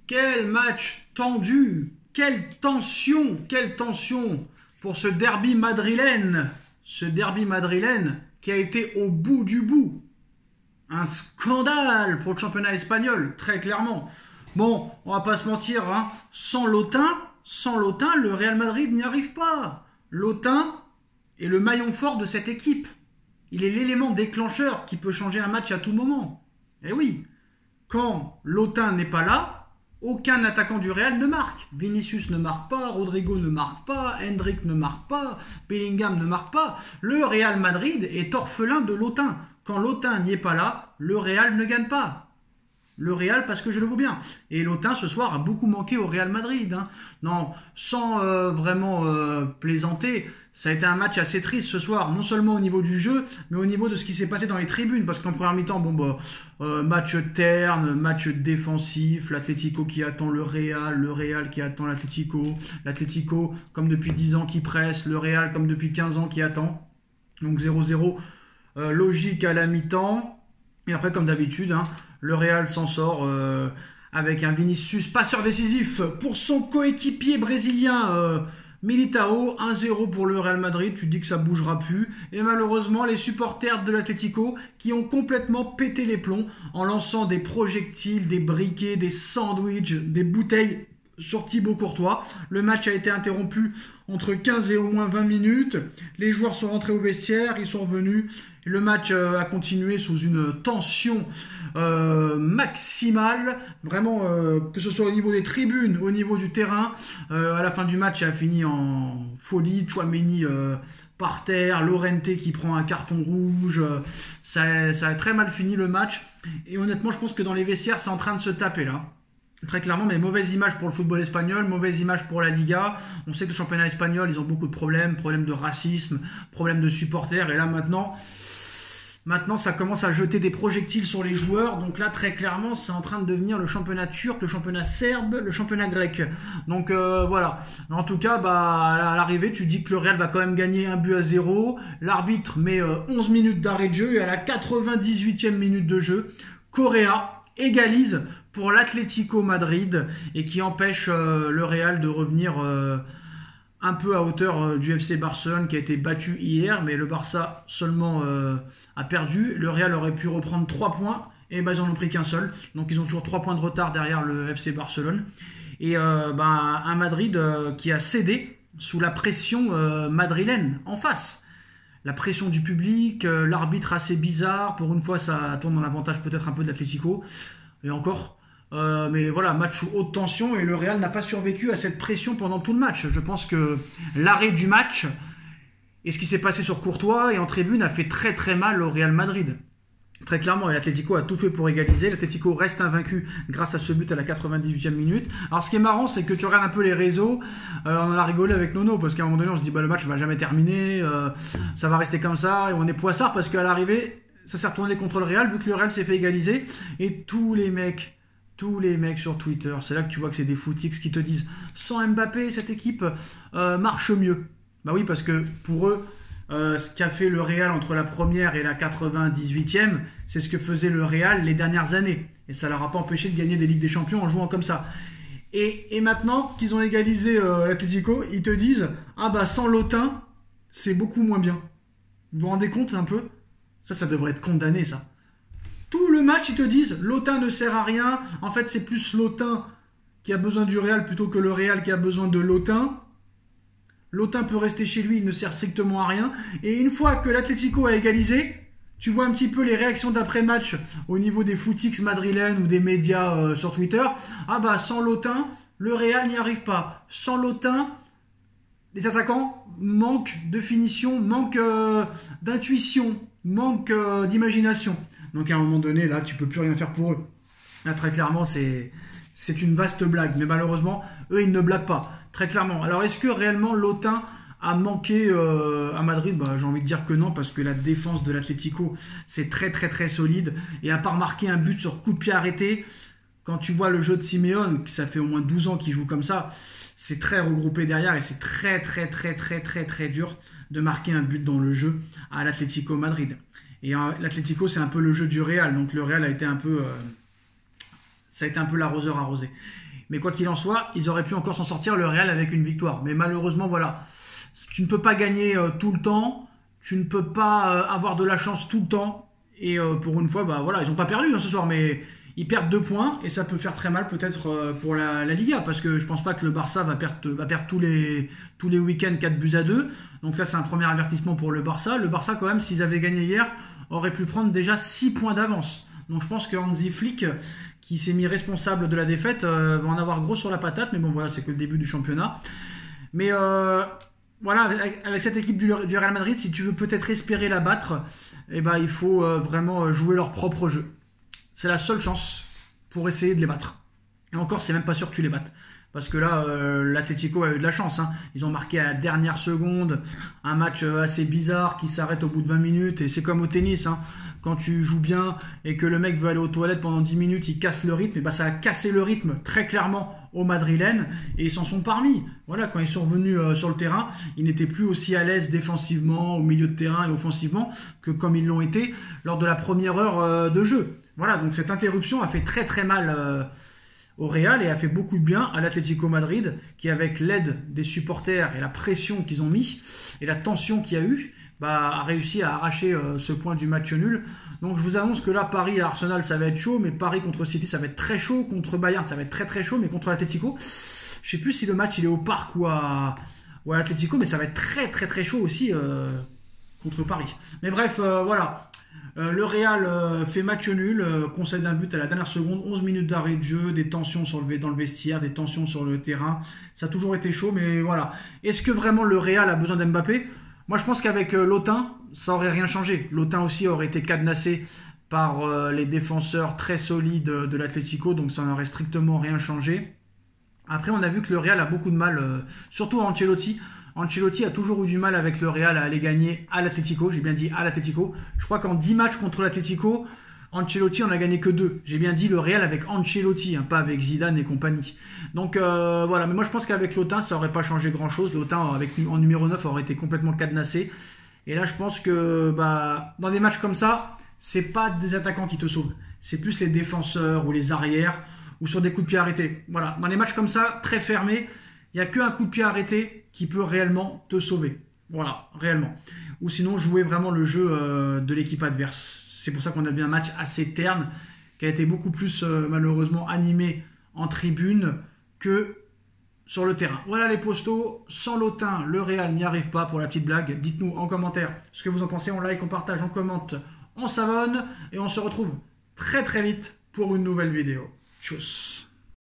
Quel match tendu! Quelle tension pour ce derby madrilène! Ce derby madrilène qui a été au bout du bout. Un scandale pour le championnat espagnol, très clairement. Bon, on va pas se mentir, hein, sans Lotin, le Real Madrid n'y arrive pas. Lotin est le maillon fort de cette équipe. Il est l'élément déclencheur qui peut changer un match à tout moment. Et oui, quand Lotin n'est pas là, aucun attaquant du Real ne marque. Vinicius ne marque pas, Rodrigo ne marque pas, Hendrick ne marque pas, Bellingham ne marque pas. Le Real Madrid est orphelin de Lotin. Quand Lotin n'y est pas là, le Real ne gagne pas. Le Real parce que je le vaux bien. Et Lotin ce soir a beaucoup manqué au Real Madrid. Hein. Non, sans vraiment plaisanter, ça a été un match assez triste ce soir, non seulement au niveau du jeu, mais au niveau de ce qui s'est passé dans les tribunes. Parce qu'en première mi-temps, match terne, match défensif, l'Atlético qui attend le Real qui attend l'Atlético comme depuis 10 ans qui presse, le Real comme depuis 15 ans qui attend. Donc 0-0, logique à la mi-temps. Et après, comme d'habitude, hein, le Real s'en sort avec un Vinicius passeur décisif pour son coéquipier brésilien Militao. 1-0 pour le Real Madrid, tu te dis que ça bougera plus. Et malheureusement, les supporters de l'Atlético qui ont complètement pété les plombs en lançant des projectiles, des briquets, des sandwichs, des bouteilles sur Thibaut Courtois. Le match a été interrompu entre 15 et au moins 20 minutes. Les joueurs sont rentrés au vestiaire, ils sont revenus. Le match a continué sous une tension maximale, vraiment que ce soit au niveau des tribunes, au niveau du terrain. À la fin du match, ça a fini en folie. Tchouaméni par terre, Llorente qui prend un carton rouge. Ça a très mal fini le match. Et honnêtement, je pense que dans les vestiaires, c'est en train de se taper là. Très clairement, mais mauvaise image pour le football espagnol, mauvaise image pour la Liga. On sait que le championnat espagnol, ils ont beaucoup de problèmes de racisme, problèmes de supporters. Et là, maintenant, ça commence à jeter des projectiles sur les joueurs. Donc là, très clairement, c'est en train de devenir le championnat turc, le championnat serbe, le championnat grec. Donc voilà. En tout cas, à l'arrivée, tu dis que le Real va quand même gagner 1-0. L'arbitre met 11 minutes d'arrêt de jeu et à la 98e minute de jeu, Correa égalise pour l'Atlético Madrid et qui empêche le Real de revenir un peu à hauteur du FC Barcelone qui a été battu hier, mais le Barça seulement a perdu. Le Real aurait pu reprendre 3 points et ils n'en ont pris qu'un seul. Donc ils ont toujours 3 points de retard derrière le FC Barcelone. Et un Madrid qui a cédé sous la pression madrilène en face. La pression du public, l'arbitre assez bizarre. Pour une fois, ça tourne dans l'avantage peut-être un peu de l'Atlético. Et encore... mais voilà, match sous haute tension et le Real n'a pas survécu à cette pression pendant tout le match. Je pense que l'arrêt du match et ce qui s'est passé sur Courtois et en tribune a fait très très mal au Real Madrid. Très clairement, l'Atlético a tout fait pour égaliser. L'Atlético reste invaincu grâce à ce but à la 98e minute. Alors ce qui est marrant, c'est que tu regardes un peu les réseaux, on en a rigolé avec Nono, parce qu'à un moment donné, on se dit le match va jamais terminer, ça va rester comme ça, et on est poissard parce qu'à l'arrivée, ça s'est retourné contre le Real, vu que le Real s'est fait égaliser, et tous les mecs sur Twitter, c'est là que tu vois que c'est des footix qui te disent sans Mbappé, cette équipe marche mieux. Bah oui, parce que pour eux, ce qu'a fait le Real entre la première et la 98e, c'est ce que faisait le Real les dernières années. Et ça leur a pas empêché de gagner des Ligues des Champions en jouant comme ça. Et maintenant qu'ils ont égalisé l'Atlético, ils te disent sans Lotin, c'est beaucoup moins bien. Vous vous rendez compte un peu ? Ça devrait être condamné, ça. Tout le match, ils te disent Lotin ne sert à rien. En fait, c'est plus Lotin qui a besoin du Real plutôt que le Real qui a besoin de Lotin. Lotin peut rester chez lui, il ne sert strictement à rien. Et une fois que l'Atlético a égalisé, tu vois un petit peu les réactions d'après-match au niveau des footix madrilènes ou des médias sur Twitter. Sans Lotin, le Real n'y arrive pas. Sans Lotin, les attaquants manquent de finition, manquent d'intuition, manquent d'imagination. Donc à un moment donné, là, tu peux plus rien faire pour eux. Là, très clairement, c'est une vaste blague. Mais malheureusement, eux, ils ne blaguent pas. Très clairement. Alors, est-ce que réellement Lotin a manqué à Madrid ? J'ai envie de dire que non, parce que la défense de l'Atlético, c'est très très très solide. Et à part marquer un but sur coup de pied arrêté, quand tu vois le jeu de Simeone, ça fait au moins 12 ans qu'il joue comme ça, c'est très regroupé derrière et c'est très très très très très très dur de marquer un but dans le jeu à l'Atlético Madrid. Et l'Atlético, c'est un peu le jeu du Real. Donc le Real a été un peu... ça a été un peu l'arroseur arrosé. Mais quoi qu'il en soit, ils auraient pu encore s'en sortir, le Real, avec une victoire. Mais malheureusement, voilà, tu ne peux pas gagner tout le temps, tu ne peux pas avoir de la chance tout le temps. Et pour une fois, bah voilà, ils n'ont pas perdu ce soir, mais ils perdent 2 points et ça peut faire très mal peut-être pour la Liga, parce que je pense pas que le Barça va perdre tous les week-ends 4-2. Donc là, c'est un premier avertissement pour le Barça. Le Barça, quand même, s'ils avaient gagné hier, aurait pu prendre déjà 6 points d'avance. Donc je pense que Hansi Flick, qui s'est mis responsable de la défaite, va en avoir gros sur la patate. Mais bon, voilà, c'est que le début du championnat. Mais voilà, avec cette équipe du Real Madrid, si tu veux peut-être espérer la battre, eh ben, il faut vraiment jouer leur propre jeu. C'est la seule chance pour essayer de les battre. Et encore, c'est même pas sûr que tu les battes. Parce que là, l'Atlético a eu de la chance. Hein. Ils ont marqué à la dernière seconde un match assez bizarre qui s'arrête au bout de 20 minutes. Et c'est comme au tennis. Hein. Quand tu joues bien et que le mec veut aller aux toilettes pendant 10 minutes, il casse le rythme. Et bah, ça a cassé le rythme très clairement aux Madrilènes. Et ils s'en sont parmi. Voilà, quand ils sont revenus sur le terrain, ils n'étaient plus aussi à l'aise défensivement, au milieu de terrain et offensivement que comme ils l'ont été lors de la première heure de jeu. Voilà, donc cette interruption a fait très très mal au Real et a fait beaucoup de bien à l'Atlético Madrid, qui avec l'aide des supporters et la pression qu'ils ont mis et la tension qu'il y a eu, bah, a réussi à arracher ce point du match nul. Donc je vous annonce que là, Paris à Arsenal, ça va être chaud, mais Paris contre City, ça va être très chaud, contre Bayern, ça va être très très chaud, mais contre l'Atlético, je sais plus si le match il est au Parc ou à l'Atlético, mais ça va être très très très chaud aussi contre Paris. Mais bref, voilà. Le Real fait match nul, concède un but à la dernière seconde, 11 minutes d'arrêt de jeu, des tensions dans le vestiaire, des tensions sur le terrain. Ça a toujours été chaud, mais voilà. Est-ce que vraiment le Real a besoin d'Mbappé? Moi, je pense qu'avec Lotin, ça aurait rien changé. Lotin aussi aurait été cadenassé par les défenseurs très solides de l'Atlético, donc ça n'aurait strictement rien changé. Après, on a vu que le Real a beaucoup de mal, surtout Ancelotti. Ancelotti a toujours eu du mal avec le Real à aller gagner à l'Atlético. J'ai bien dit à l'Atlético. Je crois qu'en 10 matchs contre l'Atlético, Ancelotti en a gagné que 2. J'ai bien dit le Real avec Ancelotti, hein, pas avec Zidane et compagnie. Donc voilà, mais moi je pense qu'avec Lotin, ça n'aurait pas changé grand-chose. Lotin en numéro 9 aurait été complètement cadenassé. Et là, je pense que dans des matchs comme ça, c'est pas des attaquants qui te sauvent. C'est plus les défenseurs ou les arrières ou sur des coups de pied arrêtés. Voilà, dans les matchs comme ça, très fermés, il n'y a qu'un coup de pied arrêté qui peut réellement te sauver. Voilà, réellement. Ou sinon, jouer vraiment le jeu de l'équipe adverse. C'est pour ça qu'on a vu un match assez terne, qui a été beaucoup plus malheureusement animé en tribune que sur le terrain. Voilà les postos. Sans Lotin, le Real n'y arrive pas pour la petite blague. Dites-nous en commentaire ce que vous en pensez. On like, on partage, on commente, on s'abonne. Et on se retrouve très très vite pour une nouvelle vidéo. Tchuss.